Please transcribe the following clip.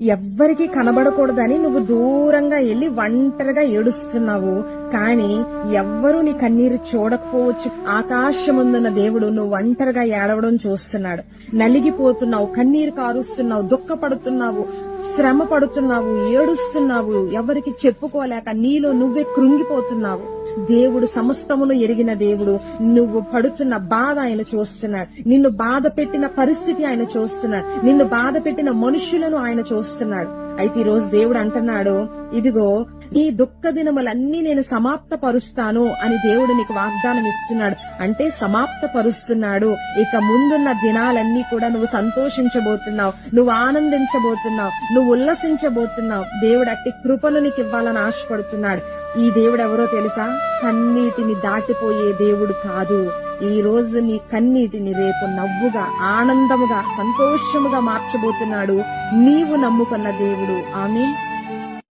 ఎవ్వరికి కనబడకూడదని నువ్వు దూరంగా వెళ్లి ఒంటరిగా ఏడుస్తున్నావు. కాని ఎవ్వరూ నీ కన్నీరు చూడకపోవచ్చు. ఆకాశముందున్న దేవుడు నువ్వు ఒంటరిగా ఏడవడం చూస్తున్నాడు. నలిగిపోతున్నావు, కన్నీరు కారుస్తున్నావు, దుఃఖపడుతున్నావు, శ్రమ పడుతున్నావు, ఏడుస్తున్నావు, ఎవరికి చెప్పుకోలేక నీలో నువ్వే కృంగిపోతున్నావు. దేవుడు సమస్తమును ఎరిగిన దేవుడు. నువ్వు పడుతున్న బాధ ఆయన చూస్తున్నాడు. నిన్ను బాధ పెట్టిన పరిస్థితి ఆయన చూస్తున్నాడు. నిన్ను బాధ పెట్టిన మనుషులను ఆయన చూస్తున్నాడు. అయితే ఈ రోజు దేవుడు అంటున్నాడు, ఇదిగో ఈ దుఃఖ దినములన్నీ నేను సమాప్త పరుస్తాను అని దేవుడు నీకు వాగ్దానం ఇస్తున్నాడు. అంటే సమాప్త పరుస్తున్నాడు. ఇక ముందున్న దినాలన్నీ కూడా నువ్వు సంతోషించబోతున్నావు, నువ్వు ఆనందించబోతున్నావు, నువ్వు ఉల్లసించబోతున్నావు. దేవుడు అట్టి కృపను నీకు ఇవ్వాలని ఆశపడుతున్నాడు. ఈ దేవుడు ఎవరో తెలుసా? కన్నీటిని దాటిపోయే దేవుడు కాదు. ఈ రోజు నీ కన్నీటిని రేపు నవ్వుగా, ఆనందముగా, సంతోషముగా మార్చబోతున్నాడు నీవు నమ్ముకున్న దేవుడు. ఆమేన్.